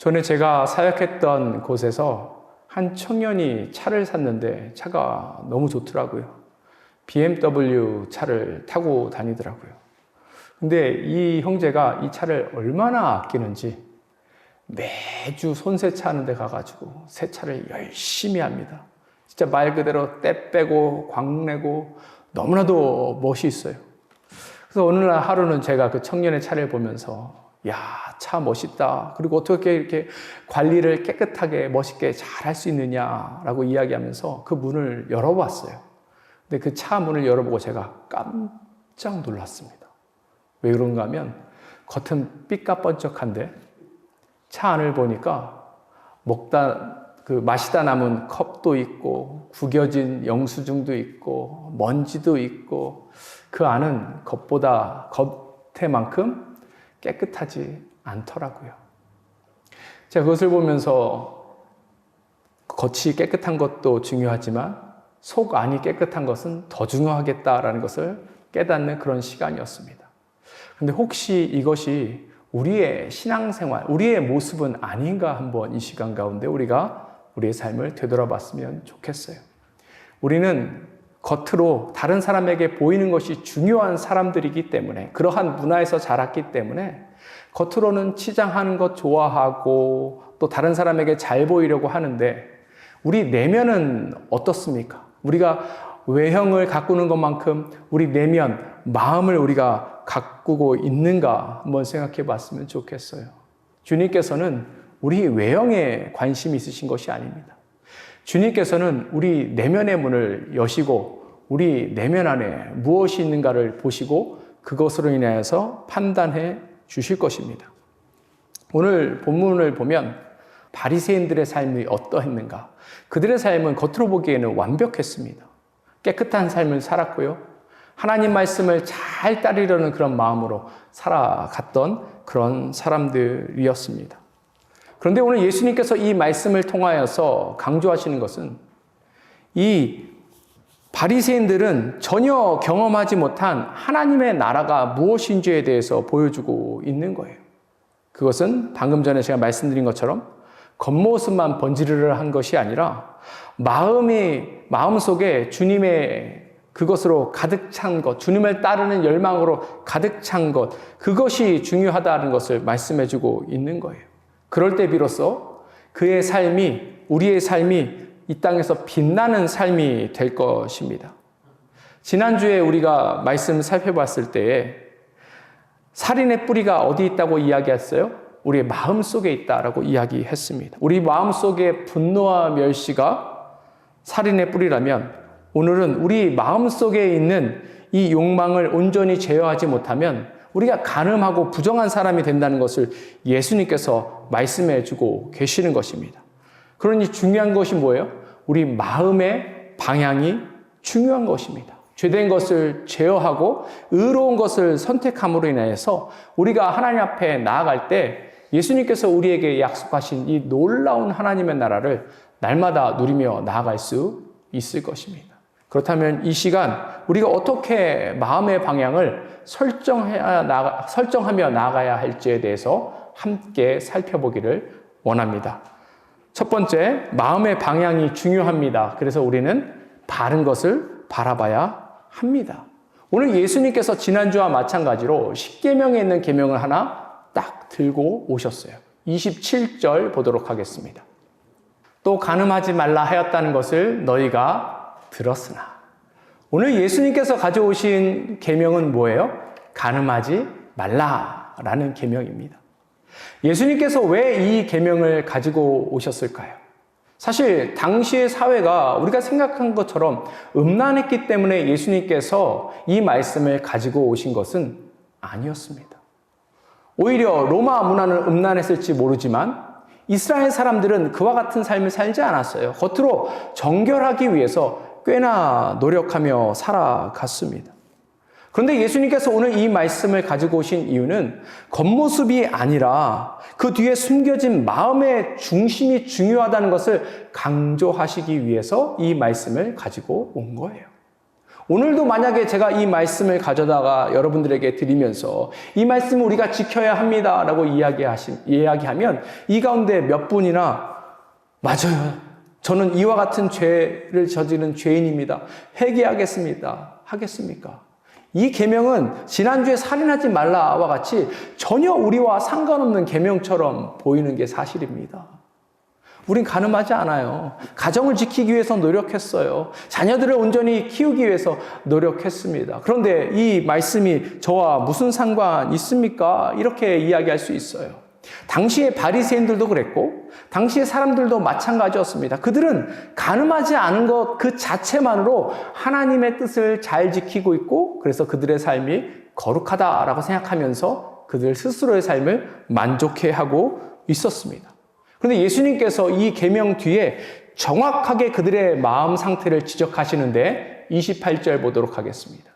전에 제가 사역했던 곳에서 한 청년이 차를 샀는데 차가 너무 좋더라고요. BMW 차를 타고 다니더라고요. 근데 이 형제가 이 차를 얼마나 아끼는지 매주 손세차 하는 데 가가지고 세차를 열심히 합니다. 진짜 말 그대로 때 빼고 광내고 너무나도 멋있어요. 그래서 어느 날 하루는 제가 그 청년의 차를 보면서 야, 차 멋있다. 그리고 어떻게 이렇게 관리를 깨끗하게 멋있게 잘 할 수 있느냐라고 이야기하면서 그 문을 열어봤어요. 근데 그 차 문을 열어보고 제가 깜짝 놀랐습니다. 왜 그런가 하면 겉은 삐까뻔쩍한데 차 안을 보니까 마시다 남은 컵도 있고 구겨진 영수증도 있고 먼지도 있고 그 안은 겉에만큼 깨끗하지 않더라고요. 제가 그것을 보면서 겉이 깨끗한 것도 중요하지만 속 안이 깨끗한 것은 더 중요하겠다라는 것을 깨닫는 그런 시간이었습니다. 그런데 혹시 이것이 우리의 신앙생활, 우리의 모습은 아닌가 한번 이 시간 가운데 우리가 우리의 삶을 되돌아봤으면 좋겠어요. 우리는 겉으로 다른 사람에게 보이는 것이 중요한 사람들이기 때문에, 그러한 문화에서 자랐기 때문에 겉으로는 치장하는 것 좋아하고 또 다른 사람에게 잘 보이려고 하는데 우리 내면은 어떻습니까? 우리가 외형을 가꾸는 것만큼 우리 내면, 마음을 우리가 가꾸고 있는가 한번 생각해 봤으면 좋겠어요. 주님께서는 우리 외형에 관심이 있으신 것이 아닙니다. 주님께서는 우리 내면의 문을 여시고 우리 내면 안에 무엇이 있는가를 보시고 그것으로 인하여서 판단해 주실 것입니다. 오늘 본문을 보면 바리새인들의 삶이 어떠했는가? 그들의 삶은 겉으로 보기에는 완벽했습니다. 깨끗한 삶을 살았고요. 하나님 말씀을 잘 따르려는 그런 마음으로 살아갔던 그런 사람들이었습니다. 그런데 오늘 예수님께서 이 말씀을 통하여서 강조하시는 것은 이 바리새인들은 전혀 경험하지 못한 하나님의 나라가 무엇인지에 대해서 보여주고 있는 거예요. 그것은 방금 전에 제가 말씀드린 것처럼 겉모습만 번지르르 한 것이 아니라 마음속에 주님의 그것으로 가득 찬 것, 주님을 따르는 열망으로 가득 찬 것, 그것이 중요하다는 것을 말씀해주고 있는 거예요. 그럴 때 비로소 그의 삶이, 우리의 삶이 이 땅에서 빛나는 삶이 될 것입니다. 지난주에 우리가 말씀 살펴봤을 때에 살인의 뿌리가 어디 있다고 이야기했어요? 우리의 마음 속에 있다라고 이야기했습니다. 우리 마음 속에 분노와 멸시가 살인의 뿌리라면 오늘은 우리 마음 속에 있는 이 욕망을 온전히 제어하지 못하면 우리가 간음하고 부정한 사람이 된다는 것을 예수님께서 말씀해 주고 계시는 것입니다. 그러니 중요한 것이 뭐예요? 우리 마음의 방향이 중요한 것입니다. 죄된 것을 제어하고 의로운 것을 선택함으로 인해서 우리가 하나님 앞에 나아갈 때 예수님께서 우리에게 약속하신 이 놀라운 하나님의 나라를 날마다 누리며 나아갈 수 있을 것입니다. 그렇다면 이 시간 우리가 어떻게 마음의 방향을 설정하며 나아가야 할지에 대해서 함께 살펴보기를 원합니다. 첫 번째, 마음의 방향이 중요합니다. 그래서 우리는 바른 것을 바라봐야 합니다. 오늘 예수님께서 지난주와 마찬가지로 십계명에 있는 계명을 하나 딱 들고 오셨어요. 27절 보도록 하겠습니다. 또 간음하지 말라 하였다는 것을 너희가 들었으나. 오늘 예수님께서 가져오신 계명은 뭐예요? 간음하지 말라라는 계명입니다. 예수님께서 왜 이 계명을 가지고 오셨을까요? 사실 당시의 사회가 우리가 생각한 것처럼 음란했기 때문에 예수님께서 이 말씀을 가지고 오신 것은 아니었습니다. 오히려 로마 문화는 음란했을지 모르지만 이스라엘 사람들은 그와 같은 삶을 살지 않았어요. 겉으로 정결하기 위해서 꽤나 노력하며 살아갔습니다. 그런데 예수님께서 오늘 이 말씀을 가지고 오신 이유는 겉모습이 아니라 그 뒤에 숨겨진 마음의 중심이 중요하다는 것을 강조하시기 위해서 이 말씀을 가지고 온 거예요. 오늘도 만약에 제가 이 말씀을 가져다가 여러분들에게 드리면서 이 말씀을 우리가 지켜야 합니다라고 이야기하면 이 가운데 몇 분이나 맞아요. 저는 이와 같은 죄를 저지른 죄인입니다. 회개하겠습니다. 하겠습니까? 이 계명은 지난주에 살인하지 말라와 같이 전혀 우리와 상관없는 계명처럼 보이는 게 사실입니다. 우린 가늠하지 않아요. 가정을 지키기 위해서 노력했어요. 자녀들을 온전히 키우기 위해서 노력했습니다. 그런데 이 말씀이 저와 무슨 상관 있습니까? 이렇게 이야기할 수 있어요. 당시의 바리새인들도 그랬고 당시의 사람들도 마찬가지였습니다. 그들은 가늠하지 않은 것 그 자체만으로 하나님의 뜻을 잘 지키고 있고 그래서 그들의 삶이 거룩하다라고 생각하면서 그들 스스로의 삶을 만족해하고 있었습니다. 그런데 예수님께서 이 계명 뒤에 정확하게 그들의 마음 상태를 지적하시는데 28절 보도록 하겠습니다.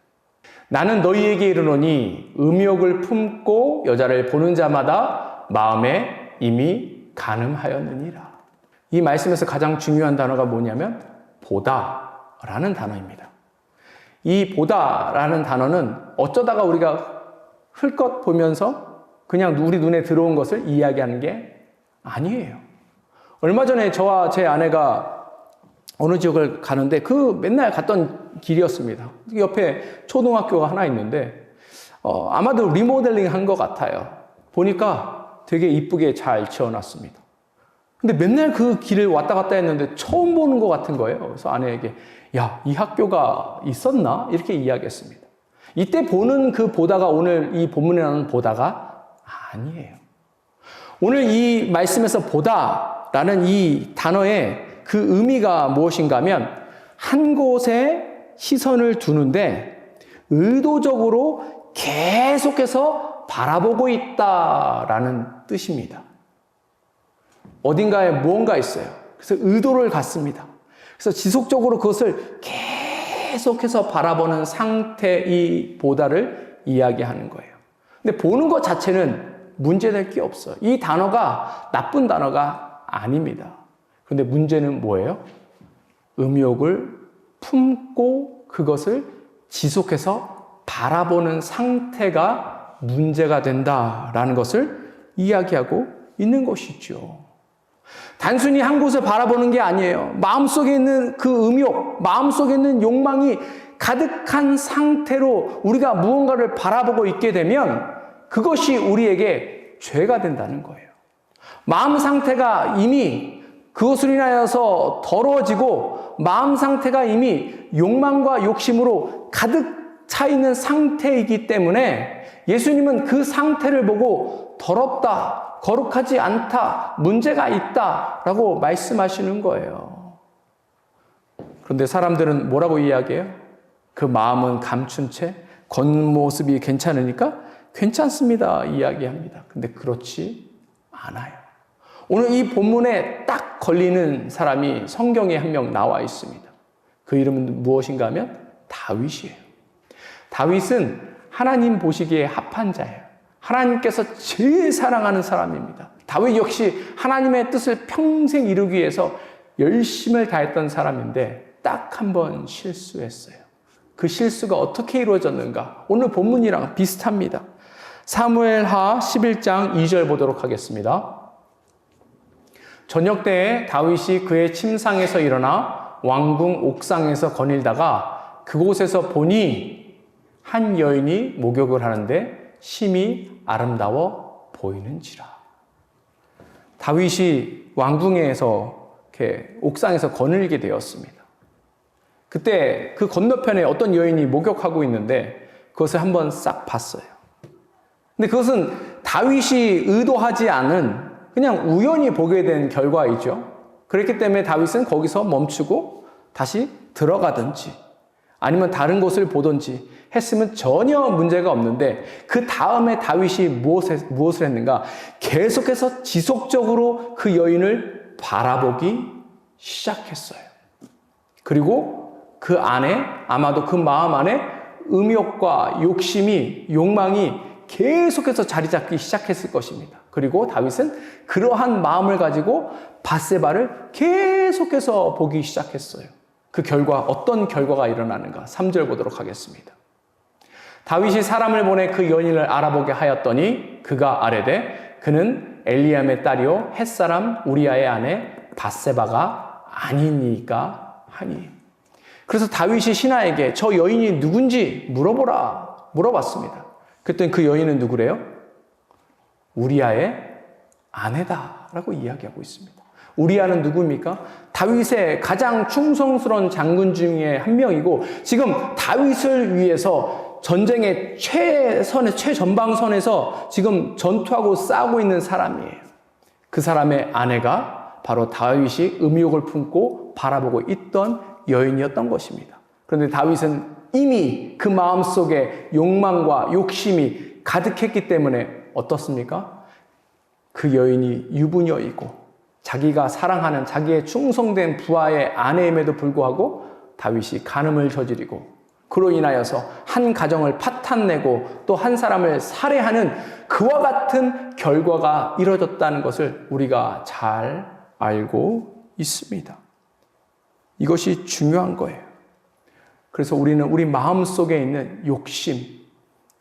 나는 너희에게 이르노니 음욕을 품고 여자를 보는 자마다 마음에 이미 가늠하였느니라. 이 말씀에서 가장 중요한 단어가 뭐냐면 보다라는 단어입니다. 이 보다라는 단어는 어쩌다가 우리가 흘끗 보면서 그냥 우리 눈에 들어온 것을 이야기하는 게 아니에요. 얼마 전에 저와 제 아내가 어느 지역을 가는데 그 맨날 갔던 길이었습니다. 옆에 초등학교가 하나 있는데 아마도 리모델링 한 것 같아요. 보니까 되게 이쁘게 잘 지어놨습니다. 근데 맨날 그 길을 왔다 갔다 했는데 처음 보는 것 같은 거예요. 그래서 아내에게 야, 이 학교가 있었나? 이렇게 이야기했습니다. 이때 보는 그 보다가 오늘 이 본문에 나오는 보다가 아니에요. 오늘 이 말씀에서 보다라는 이 단어의 그 의미가 무엇인가 하면 한 곳에 시선을 두는데 의도적으로 계속해서 바라보고 있다라는 뜻입니다. 어딘가에 무언가 있어요. 그래서 의도를 갖습니다. 그래서 지속적으로 그것을 계속해서 바라보는 상태의 보다를 이야기하는 거예요. 근데 보는 것 자체는 문제될 게 없어요. 이 단어가 나쁜 단어가 아닙니다. 그런데 문제는 뭐예요? 음욕을 품고 그것을 지속해서 바라보는 상태가 문제가 된다라는 것을 이야기하고 있는 것이죠. 단순히 한 곳을 바라보는 게 아니에요. 마음속에 있는 그 음욕, 마음속에 있는 욕망이 가득한 상태로 우리가 무언가를 바라보고 있게 되면 그것이 우리에게 죄가 된다는 거예요. 마음 상태가 이미 그것으로 인하여서 더러워지고 마음 상태가 이미 욕망과 욕심으로 가득 차 있는 상태이기 때문에 예수님은 그 상태를 보고 더럽다, 거룩하지 않다, 문제가 있다 라고 말씀하시는 거예요. 그런데 사람들은 뭐라고 이야기해요? 그 마음은 감춘 채 겉모습이 괜찮으니까 괜찮습니다 이야기합니다. 근데 그렇지 않아요. 오늘 이 본문에 딱 걸리는 사람이 성경에 한 명 나와 있습니다. 그 이름은 무엇인가 하면 다윗이에요. 다윗은 하나님 보시기에 합한 자예요. 하나님께서 제일 사랑하는 사람입니다. 다윗 역시 하나님의 뜻을 평생 이루기 위해서 열심을 다했던 사람인데 딱 한 번 실수했어요. 그 실수가 어떻게 이루어졌는가? 오늘 본문이랑 비슷합니다. 사무엘하 11장 2절 보도록 하겠습니다. 저녁 때에 다윗이 그의 침상에서 일어나 왕궁 옥상에서 거닐다가 그곳에서 보니 한 여인이 목욕을 하는데 심히 아름다워 보이는지라. 다윗이 왕궁에서 이렇게 옥상에서 거닐게 되었습니다. 그때 그 건너편에 어떤 여인이 목욕하고 있는데 그것을 한번 싹 봤어요. 근데 그것은 다윗이 의도하지 않은 그냥 우연히 보게 된 결과이죠. 그렇기 때문에 다윗은 거기서 멈추고 다시 들어가든지 아니면 다른 곳을 보든지 했으면 전혀 문제가 없는데 그 다음에 다윗이 무엇을 했는가? 계속해서 지속적으로 그 여인을 바라보기 시작했어요. 그리고 그 안에 아마도 그 마음 안에 음욕과 욕망이 계속해서 자리 잡기 시작했을 것입니다. 그리고 다윗은 그러한 마음을 가지고 밧세바를 계속해서 보기 시작했어요. 그 결과 어떤 결과가 일어나는가 3절 보도록 하겠습니다. 다윗이 사람을 보내 그 여인을 알아보게 하였더니 그가 아뢰되 그는 엘리암의 딸이요 햇사람 우리아의 아내 밧세바가 아니니까 하니. 그래서 다윗이 신하에게 저 여인이 누군지 물어봤습니다. 그랬더니 그 여인은 누구래요? 우리아의 아내다라고 이야기하고 있습니다. 우리아는 누구입니까? 다윗의 가장 충성스러운 장군 중에 한 명이고 지금 다윗을 위해서 전쟁의 최전방선에서 지금 전투하고 싸우고 있는 사람이에요. 그 사람의 아내가 바로 다윗이 음욕을 품고 바라보고 있던 여인이었던 것입니다. 그런데 다윗은 이미 그 마음속에 욕망과 욕심이 가득했기 때문에 어떻습니까? 그 여인이 유부녀이고 자기가 사랑하는 자기의 충성된 부하의 아내임에도 불구하고 다윗이 간음을 저지르고 그로 인하여서 한 가정을 파탄내고 또 한 사람을 살해하는 그와 같은 결과가 이뤄졌다는 것을 우리가 잘 알고 있습니다. 이것이 중요한 거예요. 그래서 우리는 우리 마음속에 있는 욕심,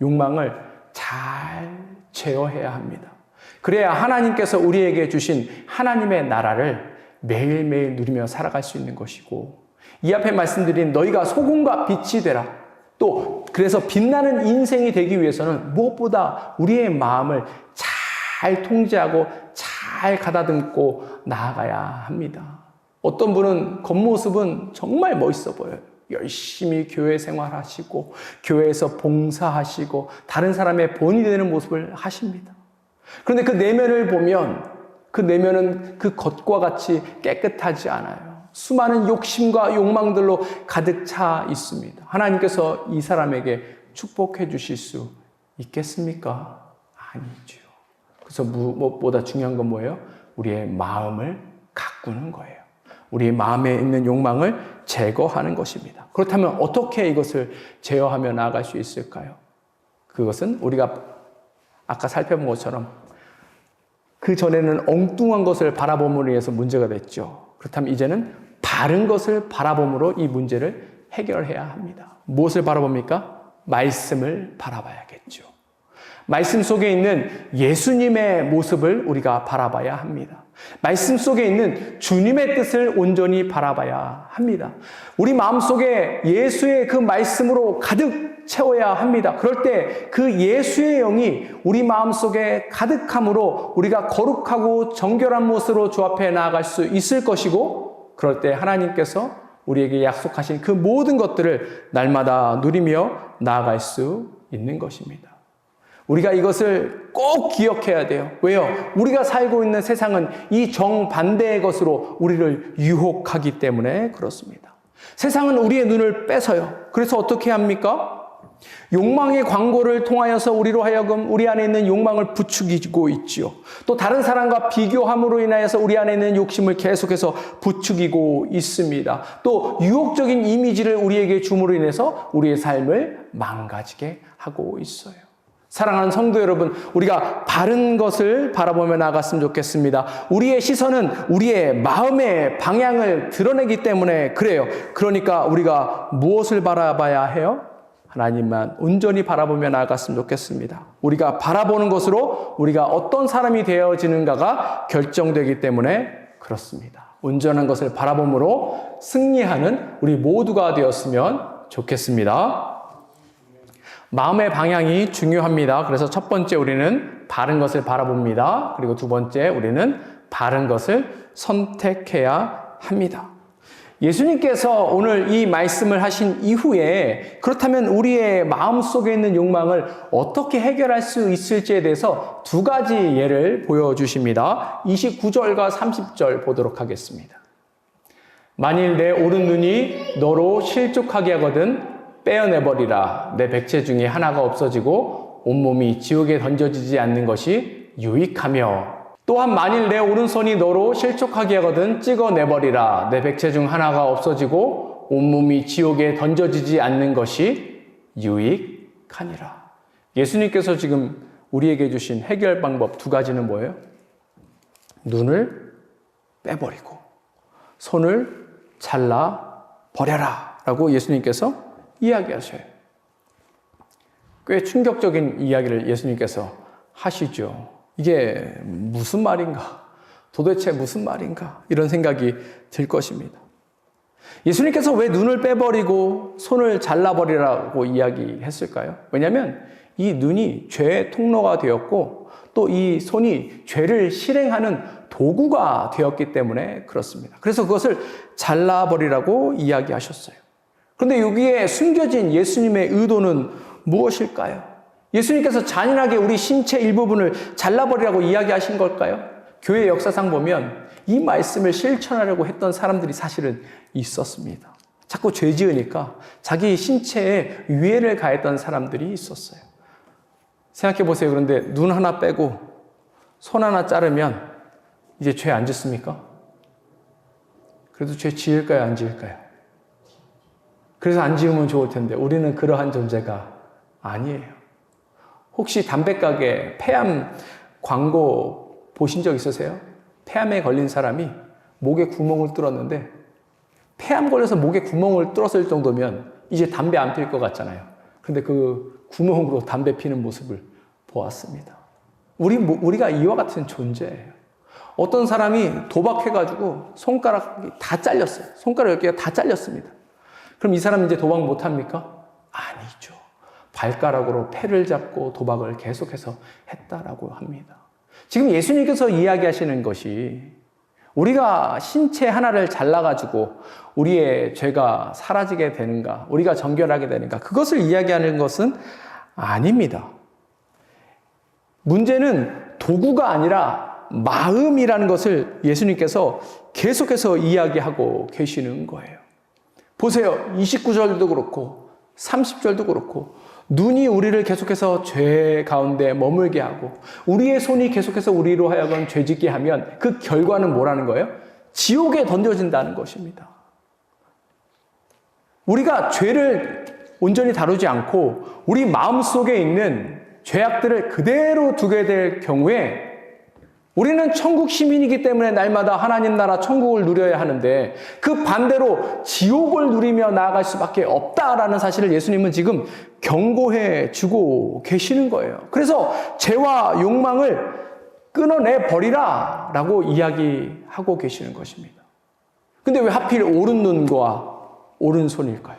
욕망을 잘 제어해야 합니다. 그래야 하나님께서 우리에게 주신 하나님의 나라를 매일매일 누리며 살아갈 수 있는 것이고 이 앞에 말씀드린 너희가 소금과 빛이 되라. 또 그래서 빛나는 인생이 되기 위해서는 무엇보다 우리의 마음을 잘 통제하고 잘 가다듬고 나아가야 합니다. 어떤 분은 겉모습은 정말 멋있어 보여요. 열심히 교회 생활하시고 교회에서 봉사하시고 다른 사람의 본이 되는 모습을 하십니다. 그런데 그 내면을 보면 그 내면은 그 겉과 같이 깨끗하지 않아요. 수많은 욕심과 욕망들로 가득 차 있습니다. 하나님께서 이 사람에게 축복해 주실 수 있겠습니까? 아니죠. 그래서 무엇보다 중요한 건 뭐예요? 우리의 마음을 가꾸는 거예요. 우리 마음에 있는 욕망을 제거하는 것입니다. 그렇다면 어떻게 이것을 제어하며 나아갈 수 있을까요? 그것은 우리가 아까 살펴본 것처럼 그 전에는 엉뚱한 것을 바라봄으로 인해서 문제가 됐죠. 그렇다면 이제는 바른 것을 바라봄으로 이 문제를 해결해야 합니다. 무엇을 바라봅니까? 말씀을 바라봐야겠죠. 말씀 속에 있는 예수님의 모습을 우리가 바라봐야 합니다. 말씀 속에 있는 주님의 뜻을 온전히 바라봐야 합니다. 우리 마음속에 예수의 그 말씀으로 가득 채워야 합니다. 그럴 때 그 예수의 영이 우리 마음속에 가득함으로 우리가 거룩하고 정결한 모습으로 주 앞에 나아갈 수 있을 것이고 그럴 때 하나님께서 우리에게 약속하신 그 모든 것들을 날마다 누리며 나아갈 수 있는 것입니다. 우리가 이것을 꼭 기억해야 돼요. 왜요? 우리가 살고 있는 세상은 이 정반대의 것으로 우리를 유혹하기 때문에 그렇습니다. 세상은 우리의 눈을 뺏어요. 그래서 어떻게 합니까? 욕망의 광고를 통하여서 우리로 하여금 우리 안에 있는 욕망을 부추기고 있지요. 또 다른 사람과 비교함으로 인하여서 우리 안에 있는 욕심을 계속해서 부추기고 있습니다. 또 유혹적인 이미지를 우리에게 줌으로 인해서 우리의 삶을 망가지게 하고 있어요. 사랑하는 성도 여러분, 우리가 바른 것을 바라보며 나아갔으면 좋겠습니다. 우리의 시선은 우리의 마음의 방향을 드러내기 때문에 그래요. 그러니까 우리가 무엇을 바라봐야 해요? 하나님만 온전히 바라보며 나아갔으면 좋겠습니다. 우리가 바라보는 것으로 우리가 어떤 사람이 되어지는가가 결정되기 때문에 그렇습니다. 온전한 것을 바라봄으로 승리하는 우리 모두가 되었으면 좋겠습니다. 마음의 방향이 중요합니다. 그래서 첫 번째 우리는 바른 것을 바라봅니다. 그리고 두 번째 우리는 바른 것을 선택해야 합니다. 예수님께서 오늘 이 말씀을 하신 이후에 그렇다면 우리의 마음속에 있는 욕망을 어떻게 해결할 수 있을지에 대해서 두 가지 예를 보여주십니다. 29절과 30절 보도록 하겠습니다. 만일 내 오른 눈이 너로 실족하게 하거든 빼어내버리라. 내 백체 중에 하나가 없어지고 온몸이 지옥에 던져지지 않는 것이 유익하며 또한 만일 내 오른손이 너로 실족하게 하거든 찍어내버리라. 내 백체 중 하나가 없어지고 온몸이 지옥에 던져지지 않는 것이 유익하니라. 예수님께서 지금 우리에게 주신 해결 방법 두 가지는 뭐예요? 눈을 빼버리고 손을 잘라 버려라 라고 예수님께서 이야기하셔요. 꽤 충격적인 이야기를 예수님께서 하시죠. 이게 무슨 말인가? 도대체 무슨 말인가? 이런 생각이 들 것입니다. 예수님께서 왜 눈을 빼버리고 손을 잘라버리라고 이야기했을까요? 왜냐하면 이 눈이 죄의 통로가 되었고 또 이 손이 죄를 실행하는 도구가 되었기 때문에 그렇습니다. 그래서 그것을 잘라버리라고 이야기하셨어요. 그런데 여기에 숨겨진 예수님의 의도는 무엇일까요? 예수님께서 잔인하게 우리 신체 일부분을 잘라버리라고 이야기하신 걸까요? 교회 역사상 보면 이 말씀을 실천하려고 했던 사람들이 사실은 있었습니다. 자꾸 죄 지으니까 자기 신체에 위해를 가했던 사람들이 있었어요. 생각해 보세요. 그런데 눈 하나 빼고 손 하나 자르면 이제 죄 안 짓습니까? 그래도 죄 지을까요? 안 지을까요? 그래서 안 지으면 좋을 텐데 우리는 그러한 존재가 아니에요. 혹시 담배가게 폐암 광고 보신 적 있으세요? 폐암에 걸린 사람이 목에 구멍을 뚫었는데 폐암 걸려서 목에 구멍을 뚫었을 정도면 이제 담배 안 필 것 같잖아요. 근데 그 구멍으로 담배 피는 모습을 보았습니다. 우리가 이와 같은 존재예요. 어떤 사람이 도박해가지고 손가락이 다 잘렸어요. 손가락 10개가 다 잘렸습니다. 그럼 이 사람은 이제 도박 못합니까? 아니죠. 발가락으로 패를 잡고 도박을 계속해서 했다라고 합니다. 지금 예수님께서 이야기하시는 것이 우리가 신체 하나를 잘라가지고 우리의 죄가 사라지게 되는가, 우리가 정결하게 되는가, 그것을 이야기하는 것은 아닙니다. 문제는 도구가 아니라 마음이라는 것을 예수님께서 계속해서 이야기하고 계시는 거예요. 보세요. 29절도 그렇고 30절도 그렇고 눈이 우리를 계속해서 죄 가운데 머물게 하고 우리의 손이 계속해서 우리로 하여금 죄짓게 하면 그 결과는 뭐라는 거예요? 지옥에 던져진다는 것입니다. 우리가 죄를 온전히 다루지 않고 우리 마음속에 있는 죄악들을 그대로 두게 될 경우에 우리는 천국 시민이기 때문에 날마다 하나님 나라 천국을 누려야 하는데 그 반대로 지옥을 누리며 나아갈 수밖에 없다라는 사실을 예수님은 지금 경고해 주고 계시는 거예요. 그래서 죄와 욕망을 끊어내 버리라 라고 이야기하고 계시는 것입니다. 근데 왜 하필 오른 눈과 오른손일까요?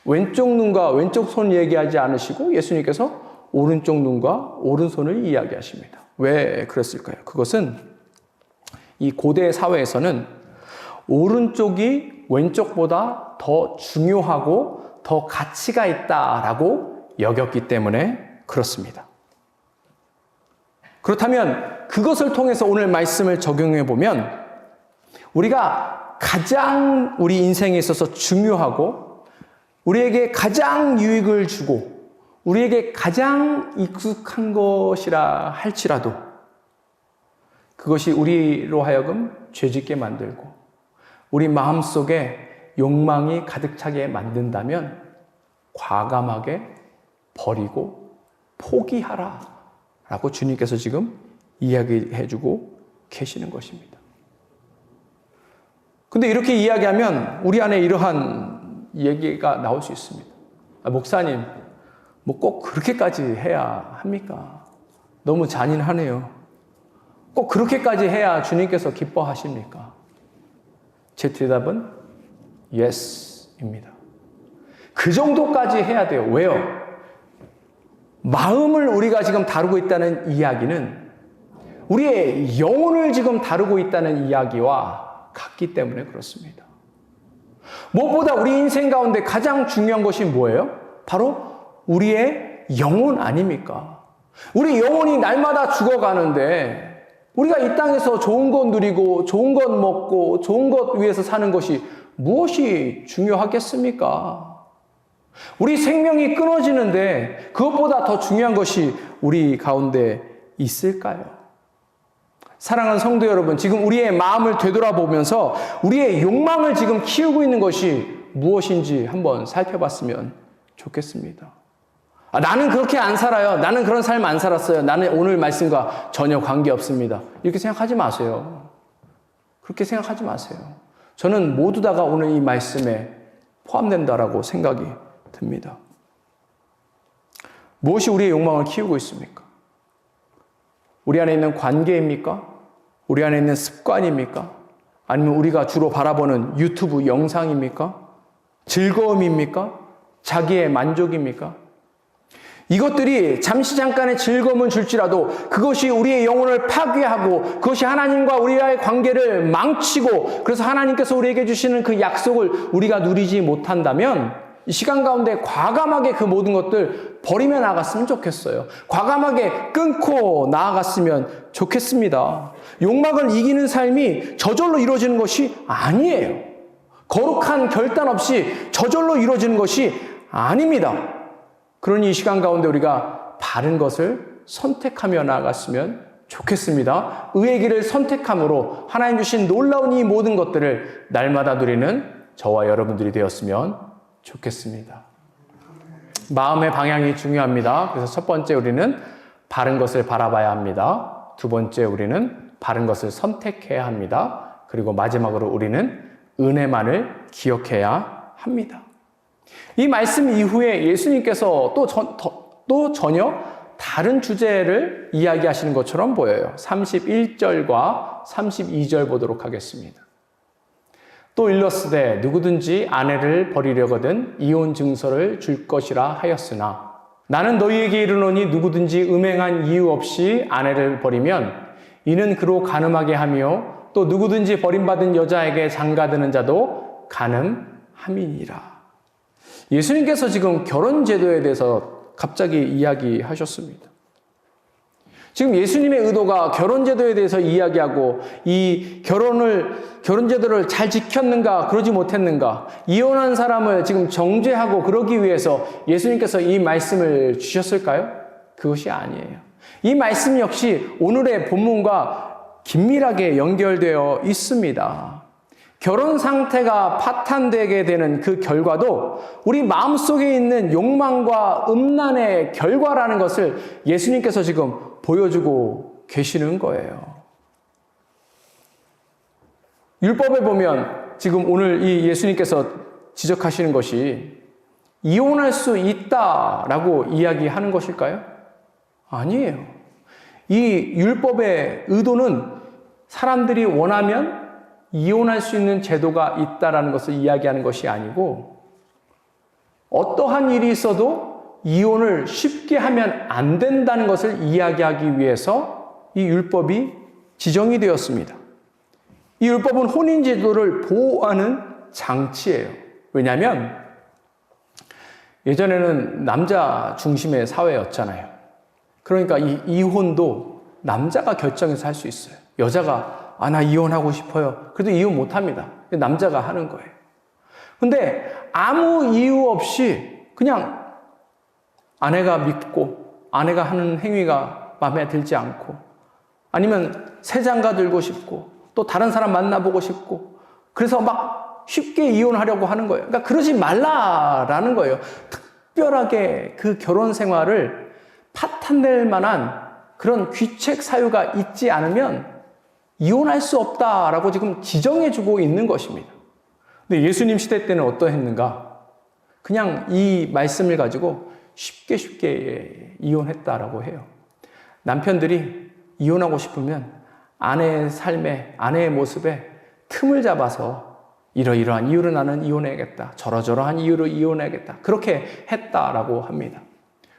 왼쪽 눈과 왼쪽 손 얘기하지 않으시고 예수님께서 오른쪽 눈과 오른손을 이야기하십니다. 왜 그랬을까요? 그것은 이 고대 사회에서는 오른쪽이 왼쪽보다 더 중요하고 더 가치가 있다라고 여겼기 때문에 그렇습니다. 그렇다면 그것을 통해서 오늘 말씀을 적용해 보면 우리가 가장 우리 인생에 있어서 중요하고 우리에게 가장 유익을 주고 우리에게 가장 익숙한 것이라 할지라도 그것이 우리로 하여금 죄짓게 만들고 우리 마음속에 욕망이 가득 차게 만든다면 과감하게 버리고 포기하라 라고 주님께서 지금 이야기해 주고 계시는 것입니다. 근데 이렇게 이야기하면 우리 안에 이러한 얘기가 나올 수 있습니다. 목사님, 뭐 꼭 그렇게까지 해야 합니까? 너무 잔인하네요. 꼭 그렇게까지 해야 주님께서 기뻐하십니까? 제 대답은 Yes입니다. 그 정도까지 해야 돼요. 왜요? 마음을 우리가 지금 다루고 있다는 이야기는 우리의 영혼을 지금 다루고 있다는 이야기와 같기 때문에 그렇습니다. 무엇보다 우리 인생 가운데 가장 중요한 것이 뭐예요? 바로 우리의 영혼 아닙니까? 우리 영혼이 날마다 죽어가는데 우리가 이 땅에서 좋은 것 누리고 좋은 것 먹고 좋은 것 위해서 사는 것이 무엇이 중요하겠습니까? 우리 생명이 끊어지는데 그것보다 더 중요한 것이 우리 가운데 있을까요? 사랑하는 성도 여러분, 지금 우리의 마음을 되돌아보면서 우리의 욕망을 지금 키우고 있는 것이 무엇인지 한번 살펴봤으면 좋겠습니다. 나는 그렇게 안 살아요. 나는 그런 삶 안 살았어요. 나는 오늘 말씀과 전혀 관계없습니다. 이렇게 생각하지 마세요. 그렇게 생각하지 마세요. 저는 모두 다가 오늘 이 말씀에 포함된다라고 생각이 듭니다. 무엇이 우리의 욕망을 키우고 있습니까? 우리 안에 있는 관계입니까? 우리 안에 있는 습관입니까? 아니면 우리가 주로 바라보는 유튜브 영상입니까? 즐거움입니까? 자기의 만족입니까? 이것들이 잠시 잠깐의 즐거움을 줄지라도 그것이 우리의 영혼을 파괴하고 그것이 하나님과 우리와의 관계를 망치고 그래서 하나님께서 우리에게 주시는 그 약속을 우리가 누리지 못한다면 이 시간 가운데 과감하게 그 모든 것들 버리며 나아갔으면 좋겠어요. 과감하게 끊고 나아갔으면 좋겠습니다. 욕망을 이기는 삶이 저절로 이루어지는 것이 아니에요. 거룩한 결단 없이 저절로 이루어지는 것이 아닙니다. 그러니 이 시간 가운데 우리가 바른 것을 선택하며 나아갔으면 좋겠습니다. 의의 길을 선택함으로 하나님 주신 놀라운 이 모든 것들을 날마다 누리는 저와 여러분들이 되었으면 좋겠습니다. 마음의 방향이 중요합니다. 그래서 첫 번째 우리는 바른 것을 바라봐야 합니다. 두 번째 우리는 바른 것을 선택해야 합니다. 그리고 마지막으로 우리는 은혜만을 기억해야 합니다. 이 말씀 이후에 예수님께서 또 전혀 다른 주제를 이야기하시는 것처럼 보여요. 31절과 32절 보도록 하겠습니다. 또 일렀으되 누구든지 아내를 버리려거든 이혼 증서를 줄 것이라 하였으나 나는 너희에게 이르노니 누구든지 음행한 이유 없이 아내를 버리면 이는 그로 간음하게 하며 또 누구든지 버림받은 여자에게 장가드는 자도 간음함이니라. 예수님께서 지금 결혼 제도에 대해서 갑자기 이야기하셨습니다. 지금 예수님의 의도가 결혼 제도에 대해서 이야기하고 이 결혼 제도를 잘 지켰는가 그러지 못했는가 이혼한 사람을 지금 정죄하고 그러기 위해서 예수님께서 이 말씀을 주셨을까요? 그것이 아니에요. 이 말씀 역시 오늘의 본문과 긴밀하게 연결되어 있습니다. 결혼 상태가 파탄되게 되는 그 결과도 우리 마음속에 있는 욕망과 음란의 결과라는 것을 예수님께서 지금 보여주고 계시는 거예요. 율법에 보면 지금 오늘 이 예수님께서 지적하시는 것이 이혼할 수 있다라고 이야기하는 것일까요? 아니에요. 이 율법의 의도는 사람들이 원하면 이혼할 수 있는 제도가 있다라는 것을 이야기하는 것이 아니고 어떠한 일이 있어도 이혼을 쉽게 하면 안 된다는 것을 이야기하기 위해서 이 율법이 지정이 되었습니다. 이 율법은 혼인 제도를 보호하는 장치예요. 왜냐하면 예전에는 남자 중심의 사회였잖아요. 그러니까 이 이혼도 남자가 결정해서 할 수 있어요. 여자가 나 이혼하고 싶어요. 그래도 이혼 못 합니다. 남자가 하는 거예요. 근데 아무 이유 없이 그냥 아내가 믿고 아내가 하는 행위가 마음에 들지 않고 아니면 새 장가 들고 싶고 또 다른 사람 만나보고 싶고 그래서 막 쉽게 이혼하려고 하는 거예요. 그러니까 그러지 말라라는 거예요. 특별하게 그 결혼 생활을 파탄낼 만한 그런 귀책 사유가 있지 않으면 이혼할 수 없다라고 지금 지정해주고 있는 것입니다. 근데 예수님 시대 때는 어떠했는가? 그냥 이 말씀을 가지고 쉽게 이혼했다라고 해요. 남편들이 이혼하고 싶으면 아내의 삶에, 아내의 모습에 틈을 잡아서 이러이러한 이유로 나는 이혼해야겠다. 저러저러한 이유로 이혼해야겠다. 그렇게 했다라고 합니다.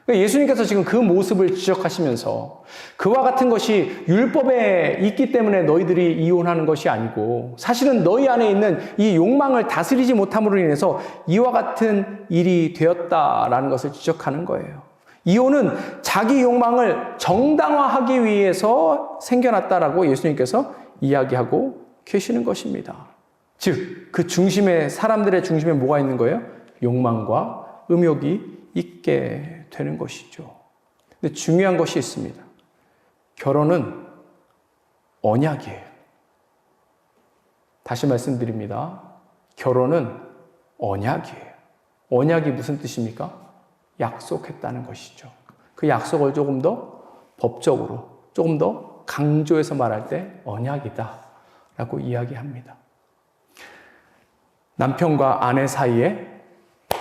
예수님께서 지금 그 모습을 지적하시면서 그와 같은 것이 율법에 있기 때문에 너희들이 이혼하는 것이 아니고 사실은 너희 안에 있는 이 욕망을 다스리지 못함으로 인해서 이와 같은 일이 되었다라는 것을 지적하는 거예요. 이혼은 자기 욕망을 정당화하기 위해서 생겨났다라고 예수님께서 이야기하고 계시는 것입니다. 즉, 그 중심에, 사람들의 중심에 뭐가 있는 거예요? 욕망과 음욕이 있게 되는 것이죠. 근데 중요한 것이 있습니다. 결혼은 언약이에요. 다시 말씀드립니다. 결혼은 언약이에요. 언약이 무슨 뜻입니까? 약속했다는 것이죠. 그 약속을 조금 더 법적으로, 조금 더 강조해서 말할 때 언약이다 라고 이야기합니다. 남편과 아내 사이의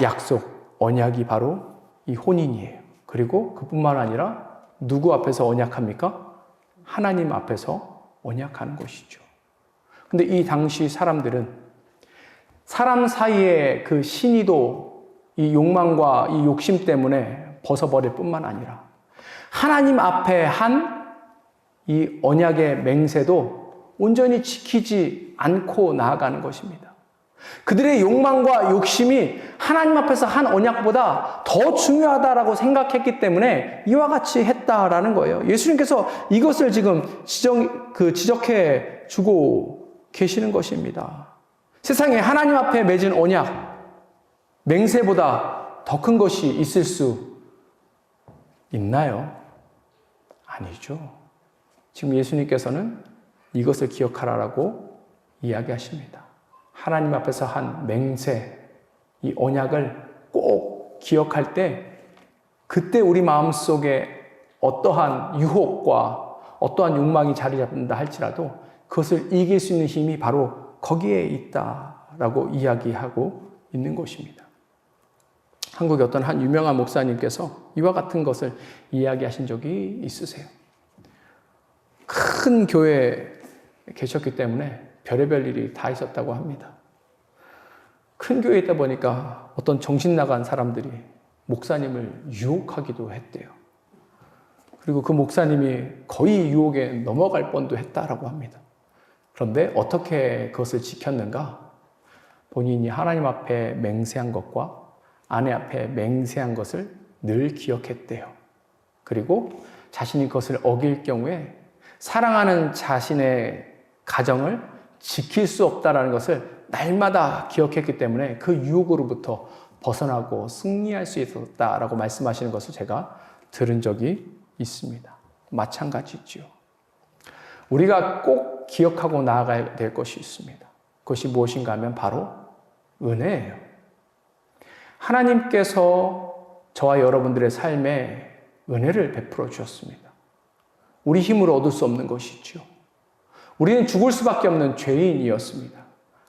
약속, 언약이 바로 이 혼인이에요. 그리고 그뿐만 아니라 누구 앞에서 언약합니까? 하나님 앞에서 언약하는 것이죠. 근데 이 당시 사람들은 사람 사이의 그 신의도 이 욕망과 이 욕심 때문에 벗어버릴 뿐만 아니라 하나님 앞에 한 이 언약의 맹세도 온전히 지키지 않고 나아가는 것입니다. 그들의 욕망과 욕심이 하나님 앞에서 한 언약보다 더 중요하다라고 생각했기 때문에 이와 같이 했다라는 거예요. 예수님께서 이것을 지금 지적해 주고 계시는 것입니다. 세상에 하나님 앞에 맺은 언약, 맹세보다 더 큰 것이 있을 수 있나요? 아니죠. 지금 예수님께서는 이것을 기억하라라고 이야기하십니다. 하나님 앞에서 한 맹세, 이 언약을 꼭 기억할 때 그때 우리 마음속에 어떠한 유혹과 어떠한 욕망이 자리 잡는다 할지라도 그것을 이길 수 있는 힘이 바로 거기에 있다라고 이야기하고 있는 것입니다. 한국의 어떤 한 유명한 목사님께서 이와 같은 것을 이야기하신 적이 있으세요. 큰 교회에 계셨기 때문에 별의별 일이 다 있었다고 합니다. 큰 교회에 있다 보니까 어떤 정신 나간 사람들이 목사님을 유혹하기도 했대요. 그리고 그 목사님이 거의 유혹에 넘어갈 뻔도 했다라고 합니다. 그런데 어떻게 그것을 지켰는가? 본인이 하나님 앞에 맹세한 것과 아내 앞에 맹세한 것을 늘 기억했대요. 그리고 자신이 그것을 어길 경우에 사랑하는 자신의 가정을 지킬 수 없다는 것을 날마다 기억했기 때문에 그 유혹으로부터 벗어나고 승리할 수 있었다라고 말씀하시는 것을 제가 들은 적이 있습니다. 마찬가지죠. 우리가 꼭 기억하고 나아가야 될 것이 있습니다. 그것이 무엇인가 하면 바로 은혜예요. 하나님께서 저와 여러분들의 삶에 은혜를 베풀어 주셨습니다. 우리 힘으로 얻을 수 없는 것이죠. 우리는 죽을 수밖에 없는 죄인이었습니다.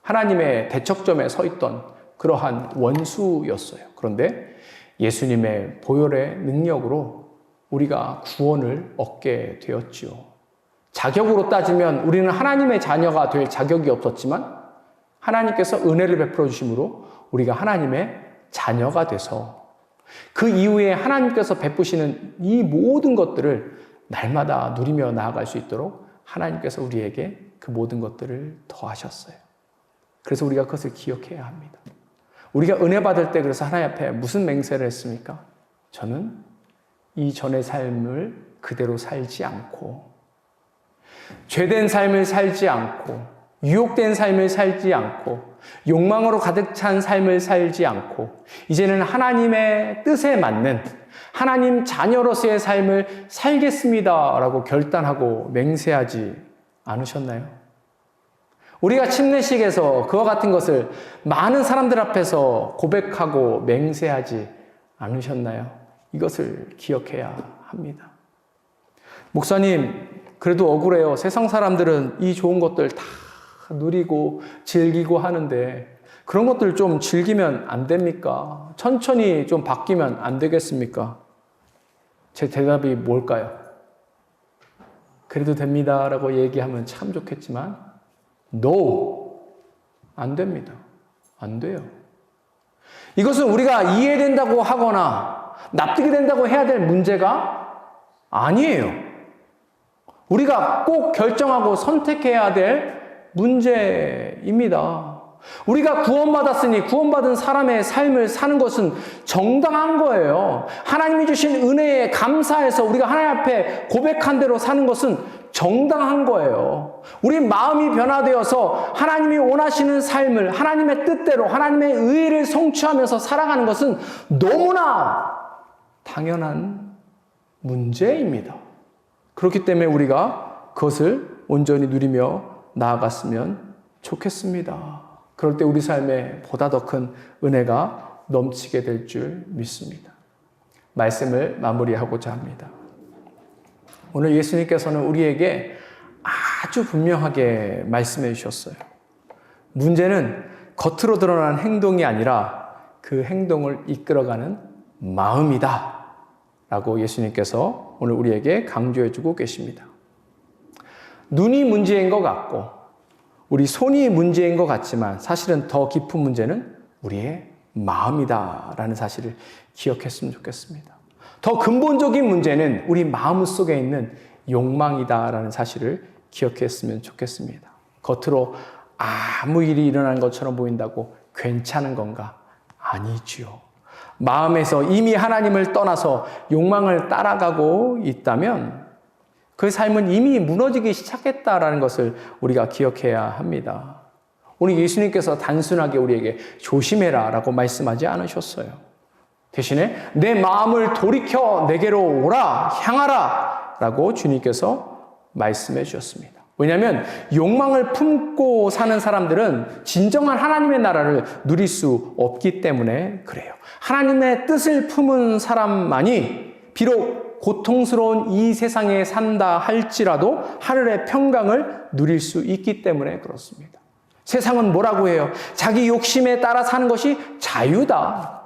하나님의 대척점에 서 있던 그러한 원수였어요. 그런데 예수님의 보혈의 능력으로 우리가 구원을 얻게 되었지요. 자격으로 따지면 우리는 하나님의 자녀가 될 자격이 없었지만 하나님께서 은혜를 베풀어 주심으로 우리가 하나님의 자녀가 돼서 그 이후에 하나님께서 베푸시는 이 모든 것들을 날마다 누리며 나아갈 수 있도록 하나님께서 우리에게 그 모든 것들을 더하셨어요. 그래서 우리가 그것을 기억해야 합니다. 우리가 은혜 받을 때 그래서 하나님 앞에 무슨 맹세를 했습니까? 저는 이전의 삶을 그대로 살지 않고 죄된 삶을 살지 않고 유혹된 삶을 살지 않고 욕망으로 가득 찬 삶을 살지 않고 이제는 하나님의 뜻에 맞는 하나님 자녀로서의 삶을 살겠습니다라고 결단하고 맹세하지 않으셨나요? 우리가 침례식에서 그와 같은 것을 많은 사람들 앞에서 고백하고 맹세하지 않으셨나요? 이것을 기억해야 합니다. 목사님, 그래도 억울해요. 세상 사람들은 이 좋은 것들 다 누리고 즐기고 하는데 그런 것들 좀 즐기면 안 됩니까? 천천히 좀 바뀌면 안 되겠습니까? 제 대답이 뭘까요? 그래도 됩니다라고 얘기하면 참 좋겠지만 No! 안 됩니다. 안 돼요. 이것은 우리가 이해된다고 하거나 납득이 된다고 해야 될 문제가 아니에요. 우리가 꼭 결정하고 선택해야 될 문제입니다. 우리가 구원받았으니 구원받은 사람의 삶을 사는 것은 정당한 거예요. 하나님이 주신 은혜에 감사해서 우리가 하나님 앞에 고백한 대로 사는 것은 정당한 거예요. 우리 마음이 변화되어서 하나님이 원하시는 삶을 하나님의 뜻대로 하나님의 의를 성취하면서 살아가는 것은 너무나 당연한 문제입니다. 그렇기 때문에 우리가 그것을 온전히 누리며 나아갔으면 좋겠습니다. 그럴 때 우리 삶에 보다 더 큰 은혜가 넘치게 될 줄 믿습니다. 말씀을 마무리하고자 합니다. 오늘 예수님께서는 우리에게 아주 분명하게 말씀해 주셨어요. 문제는 겉으로 드러나는 행동이 아니라 그 행동을 이끌어가는 마음이다 라고 예수님께서 오늘 우리에게 강조해 주고 계십니다. 눈이 문제인 것 같고 우리 손이 문제인 것 같지만 사실은 더 깊은 문제는 우리의 마음이다라는 사실을 기억했으면 좋겠습니다. 더 근본적인 문제는 우리 마음 속에 있는 욕망이다라는 사실을 기억했으면 좋겠습니다. 겉으로 아무 일이 일어난 것처럼 보인다고 괜찮은 건가? 아니지요. 마음에서 이미 하나님을 떠나서 욕망을 따라가고 있다면 그 삶은 이미 무너지기 시작했다라는 것을 우리가 기억해야 합니다. 오늘 예수님께서 단순하게 우리에게 조심해라 라고 말씀하지 않으셨어요. 대신에 내 마음을 돌이켜 내게로 오라, 향하라 라고 주님께서 말씀해 주셨습니다. 왜냐하면 욕망을 품고 사는 사람들은 진정한 하나님의 나라를 누릴 수 없기 때문에 그래요. 하나님의 뜻을 품은 사람만이 비록 고통스러운 이 세상에 산다 할지라도 하늘의 평강을 누릴 수 있기 때문에 그렇습니다. 세상은 뭐라고 해요? 자기 욕심에 따라 사는 것이 자유다.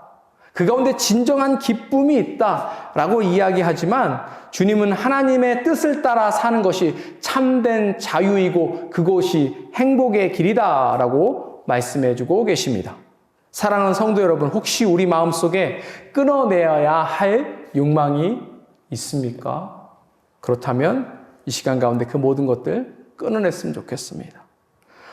그 가운데 진정한 기쁨이 있다라고 이야기하지만 주님은 하나님의 뜻을 따라 사는 것이 참된 자유이고 그것이 행복의 길이다라고 말씀해주고 계십니다. 사랑하는 성도 여러분, 혹시 우리 마음속에 끊어내어야 할 욕망이 있습니까? 그렇다면 이 시간 가운데 그 모든 것들 끊어냈으면 좋겠습니다.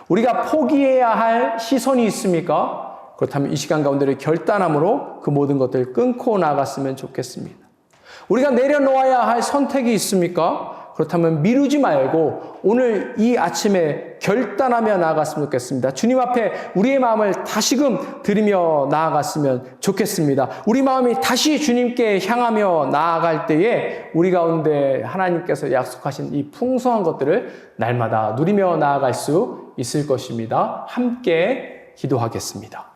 우리가 포기해야 할 시선이 있습니까? 그렇다면 이 시간 가운데를 결단함으로 그 모든 것들을 끊고 나갔으면 좋겠습니다. 우리가 내려놓아야 할 선택이 있습니까? 그렇다면 미루지 말고 오늘 이 아침에 결단하며 나아갔으면 좋겠습니다. 주님 앞에 우리의 마음을 다시금 드리며 나아갔으면 좋겠습니다. 우리 마음이 다시 주님께 향하며 나아갈 때에 우리 가운데 하나님께서 약속하신 이 풍성한 것들을 날마다 누리며 나아갈 수 있을 것입니다. 함께 기도하겠습니다.